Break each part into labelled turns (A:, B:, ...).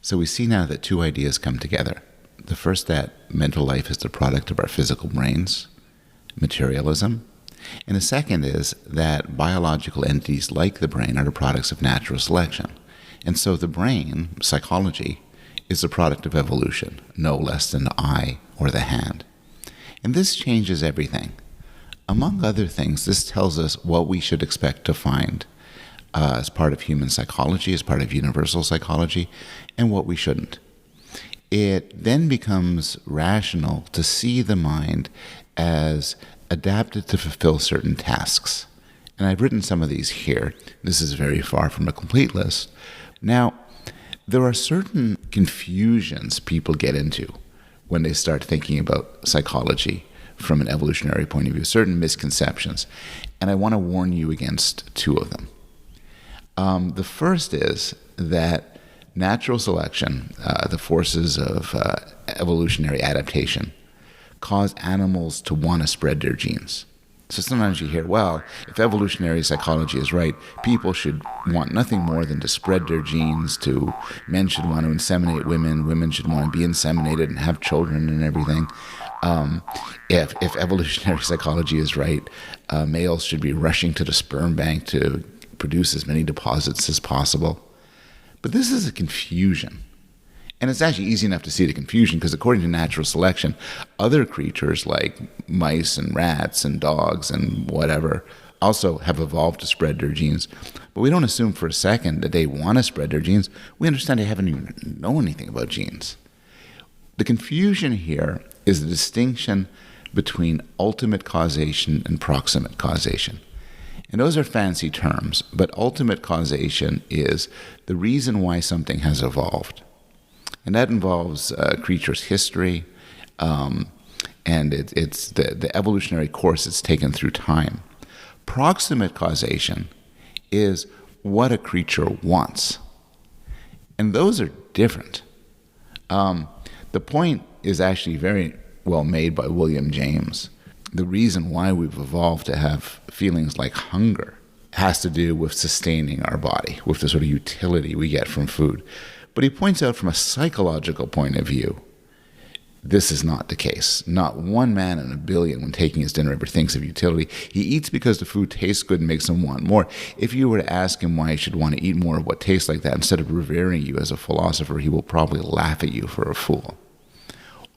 A: So we see now that two ideas come together. The first, that mental life is the product of our physical brains, materialism. And the second is that biological entities like the brain are the products of natural selection. And so the brain, psychology, is the product of evolution, no less than the eye or the hand. And this changes everything. Among other things, this tells us what we should expect to find as part of human psychology, as part of universal psychology, and what we shouldn't. It then becomes rational to see the mind as adapted to fulfill certain tasks. And I've written some of these here. This is very far from a complete list. Now, there are certain confusions people get into when they start thinking about psychology from an evolutionary point of view, certain misconceptions. And I want to warn you against two of them. The first is that natural selection, the forces of evolutionary adaptation, cause animals to want to spread their genes. So sometimes you hear, well, if evolutionary psychology is right, people should want nothing more than to spread their genes. Men should want to inseminate women, women should want to be inseminated and have children and everything. If evolutionary psychology is right, males should be rushing to the sperm bank to produce as many deposits as possible. But this is a confusion. And it's actually easy enough to see the confusion because according to natural selection, other creatures like mice and rats and dogs and whatever also have evolved to spread their genes. But we don't assume for a second that they want to spread their genes. We understand they haven't even known anything about genes. The confusion here is the distinction between ultimate causation and proximate causation. And those are fancy terms, but ultimate causation is the reason why something has evolved. And that involves a creature's history, and it's the evolutionary course it's taken through time. Proximate causation is what a creature wants. And those are different. The point is actually very well made by William James. The reason why we've evolved to have feelings like hunger has to do with sustaining our body, with the sort of utility we get from food. But he points out from a psychological point of view, this is not the case. Not one man in a billion, when taking his dinner, ever thinks of utility. He eats because the food tastes good and makes him want more. If you were to ask him why he should want to eat more of what tastes like that, instead of revering you as a philosopher, he will probably laugh at you for a fool.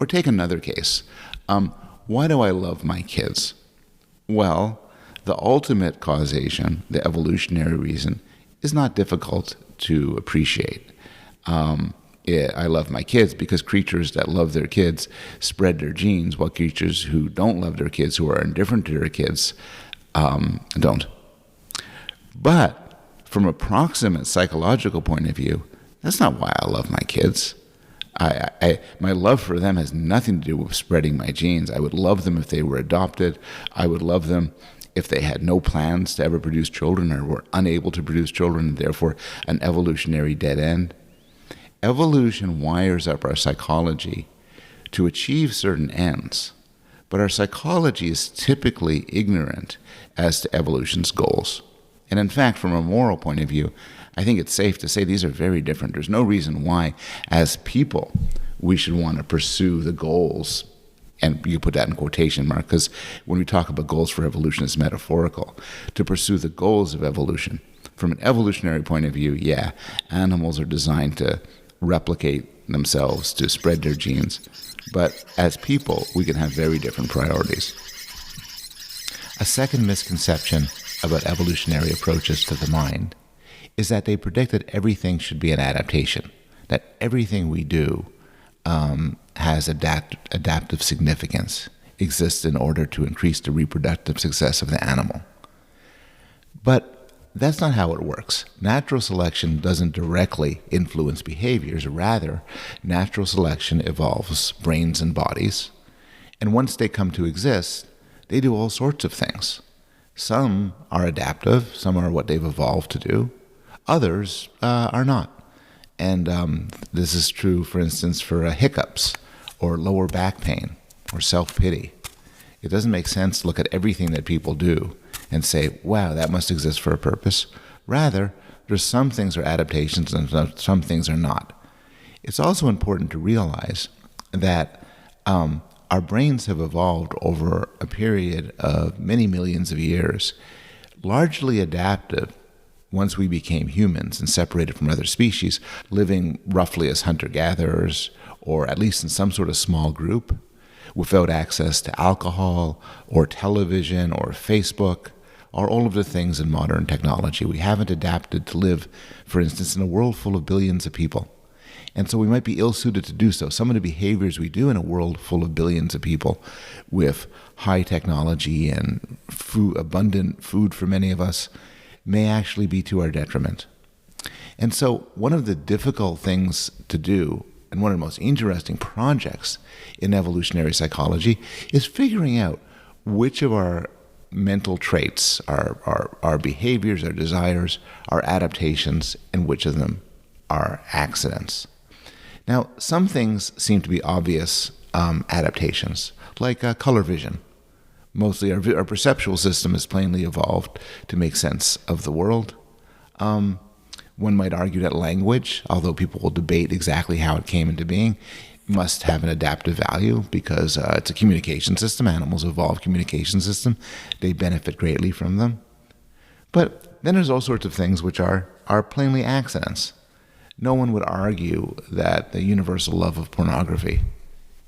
A: Or take another case. Why do I love my kids? Well, the ultimate causation, the evolutionary reason, is not difficult to appreciate. I love my kids because creatures that love their kids spread their genes, while creatures who don't love their kids, who are indifferent to their kids, don't. But from a proximate psychological point of view, that's not why I love my kids. My love for them has nothing to do with spreading my genes. I would love them if they were adopted. I would love them if they had no plans to ever produce children or were unable to produce children, and therefore an evolutionary dead end. Evolution wires up our psychology to achieve certain ends, but our psychology is typically ignorant as to evolution's goals. And in fact, from a moral point of view, I think it's safe to say these are very different. There's no reason why, as people, we should want to pursue the goals, and you put that in quotation mark, because when we talk about goals for evolution, it's metaphorical, to pursue the goals of evolution. From an evolutionary point of view, yeah, animals are designed to replicate themselves, to spread their genes. But as people, we can have very different priorities. A second misconception about evolutionary approaches to the mind is that they predict that everything should be an adaptation, that everything we do has adaptive significance, exists in order to increase the reproductive success of the animal. But that's not how it works. Natural selection doesn't directly influence behaviors. Rather, natural selection evolves brains and bodies, and once they come to exist, they do all sorts of things. Some are adaptive, some are what they've evolved to do. Others are not. And this is true, for instance, for hiccups or lower back pain or self-pity. It doesn't make sense to look at everything that people do and say, wow, that must exist for a purpose. Rather, there's some things are adaptations and some things are not. It's also important to realize that our brains have evolved over a period of many millions of years, largely adapted once we became humans and separated from other species, living roughly as hunter-gatherers, or at least in some sort of small group, without access to alcohol or television or Facebook, or all of the things in modern technology. We haven't adapted to live, for instance, in a world full of billions of people. And so we might be ill-suited to do so. Some of the behaviors we do in a world full of billions of people with high technology and abundant food for many of us may actually be to our detriment. And so one of the difficult things to do, and one of the most interesting projects in evolutionary psychology, is figuring out which of our mental traits, our behaviors, our desires, our adaptations, and which of them are accidents. Now, some things seem to be obvious adaptations, like color vision. Mostly our perceptual system has plainly evolved to make sense of the world. One might argue that language, although people will debate exactly how it came into being, must have an adaptive value because it's a communication system. Animals evolve communication system. They benefit greatly from them. But then there's all sorts of things which are plainly accidents. No one would argue that the universal love of pornography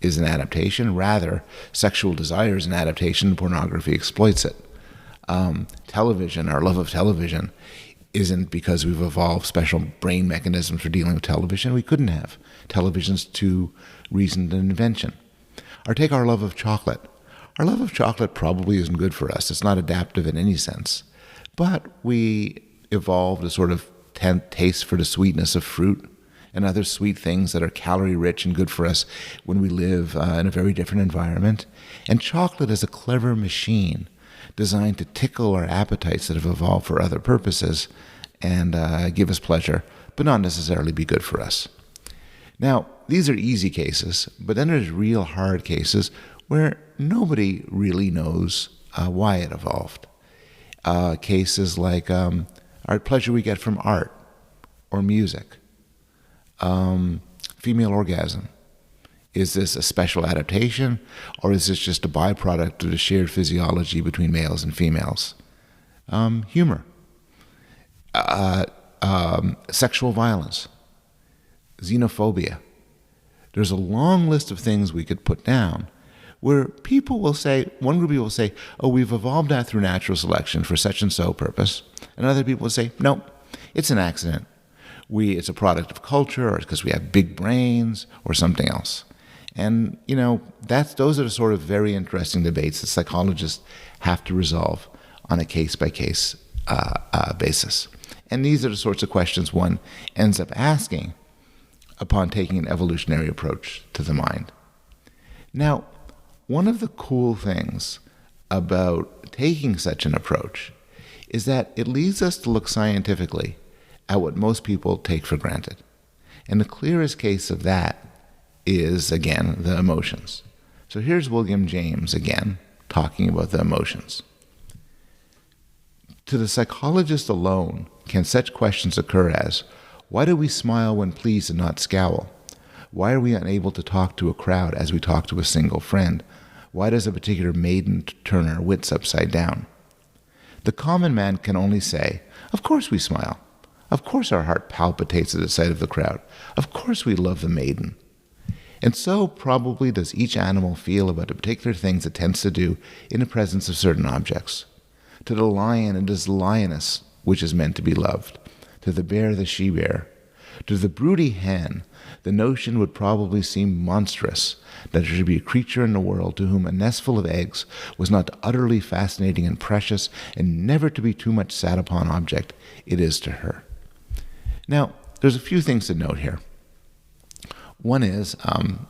A: is an adaptation. Rather, sexual desire is an adaptation, and pornography exploits it. Television, our love of television, isn't because we've evolved special brain mechanisms for dealing with television. We couldn't have. Television's too reasoned an invention. Or take our love of chocolate. Our love of chocolate probably isn't good for us. It's not adaptive in any sense. But we evolved a sort of taste for the sweetness of fruit and other sweet things that are calorie-rich and good for us when we live in a very different environment. And chocolate is a clever machine designed to tickle our appetites that have evolved for other purposes and give us pleasure, but not necessarily be good for us. Now, these are easy cases, but then there's real hard cases where nobody really knows why it evolved. Cases like our pleasure we get from art or music. Female orgasm. Is this a special adaptation, or is this just a byproduct of the shared physiology between males and females? Humor. Sexual violence. Xenophobia. There's a long list of things we could put down where people will say, one group of people will say, oh, we've evolved that through natural selection for such and so purpose. And other people will say, no, it's an accident. It's a product of culture, or because we have big brains, or something else. And, those are the sort of very interesting debates that psychologists have to resolve on a case-by-case basis. And these are the sorts of questions one ends up asking upon taking an evolutionary approach to the mind. Now, one of the cool things about taking such an approach is that it leads us to look scientifically at what most people take for granted. And the clearest case of that is, again, the emotions. So here's William James again, talking about the emotions. To the psychologist alone can such questions occur as, why do we smile when pleased and not scowl? Why are we unable to talk to a crowd as we talk to a single friend? Why does a particular maiden turn our wits upside down? The common man can only say, of course we smile. Of course our heart palpitates at the sight of the crowd. Of course we love the maiden. And so probably does each animal feel about the particular things it tends to do in the presence of certain objects. To the lion, it is the lioness which is meant to be loved. To the bear, the she-bear. To the broody hen, the notion would probably seem monstrous that there should be a creature in the world to whom a nestful of eggs was not the utterly fascinating and precious and never to be too much sat upon object it is to her. Now, there's a few things to note here. One is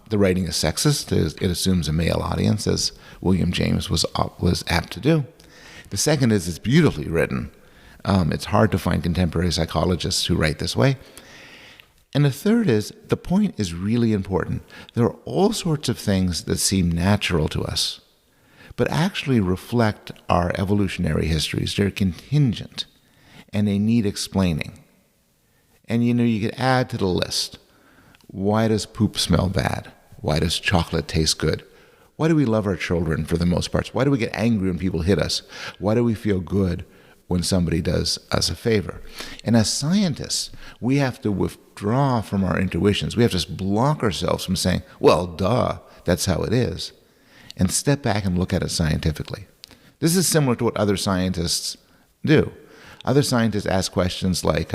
A: the writing is sexist. It assumes a male audience, as William James was apt to do. The second is it's beautifully written. It's hard to find contemporary psychologists who write this way. And the third is the point is really important. There are all sorts of things that seem natural to us, but actually reflect our evolutionary histories. They're contingent, and they need explaining. And you could add to the list. Why does poop smell bad? Why does chocolate taste good? Why do we love our children for the most part? Why do we get angry when people hit us? Why do we feel good when somebody does us a favor? And as scientists, we have to withdraw from our intuitions. We have to just block ourselves from saying, well, duh, that's how it is, and step back and look at it scientifically. This is similar to what other scientists do. Other scientists ask questions like,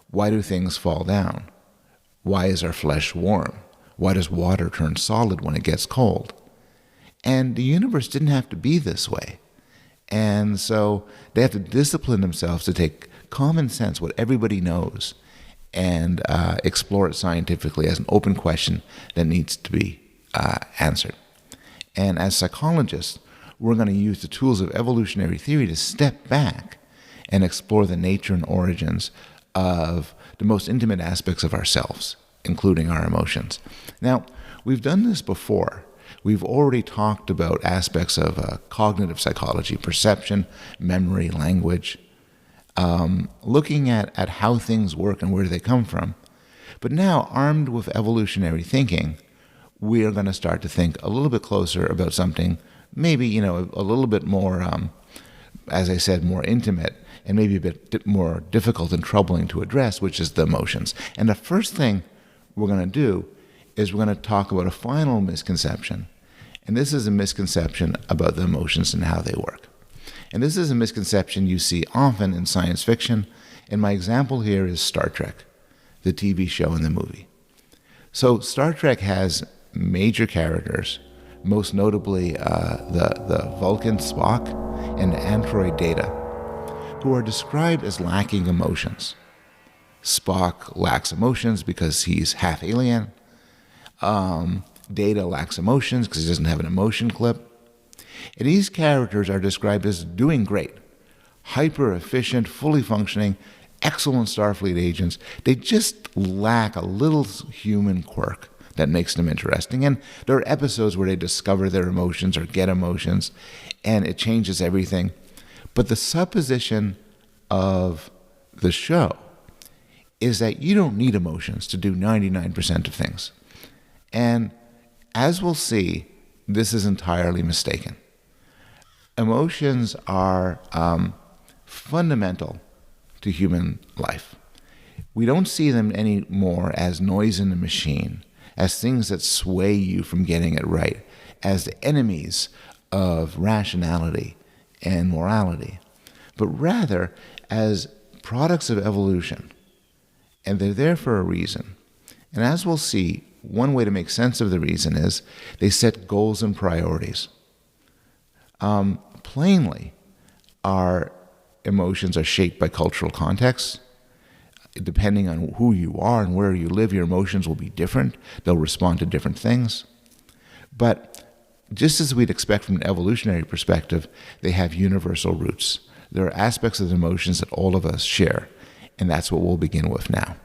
A: why do things fall down? Why is our flesh warm? Why does water turn solid when it gets cold? And the universe didn't have to be this way. And so they have to discipline themselves to take common sense, what everybody knows, and explore it scientifically as an open question that needs to be answered. And as psychologists, we're going to use the tools of evolutionary theory to step back and explore the nature and origins of the most intimate aspects of ourselves, including our emotions. Now, we've done this before. We've already talked about aspects of cognitive psychology, perception, memory, language, looking at how things work and where they come from. But now, armed with evolutionary thinking, we are going to start to think a little bit closer about something maybe, a little bit more, as I said, more intimate and maybe a bit more difficult and troubling to address, which is the emotions. And the first thing we're going to do is we're going to talk about a final misconception. And this is a misconception about the emotions and how they work. And this is a misconception you see often in science fiction. And my example here is Star Trek, the TV show and the movie. So Star Trek has major characters, most notably the Vulcan Spock and the android Data, who are described as lacking emotions. Spock lacks emotions because he's half alien. Data lacks emotions because he doesn't have an emotion clip. And these characters are described as doing great, hyper-efficient, fully functioning, excellent Starfleet agents. They just lack a little human quirk that makes them interesting. And there are episodes where they discover their emotions or get emotions, and it changes everything. But the supposition of the show is that you don't need emotions to do 99% of things. And as we'll see, this is entirely mistaken. Emotions are fundamental to human life. We don't see them anymore as noise in the machine, as things that sway you from getting it right, as the enemies of rationality and morality, but rather as products of evolution. And they're there for a reason. And as we'll see, one way to make sense of the reason is they set goals and priorities. Plainly, our emotions are shaped by cultural context. Depending on who you are and where you live, your emotions will be different. They'll respond to different things. But just as we'd expect from an evolutionary perspective, they have universal roots. There are aspects of the emotions that all of us share, and that's what we'll begin with now.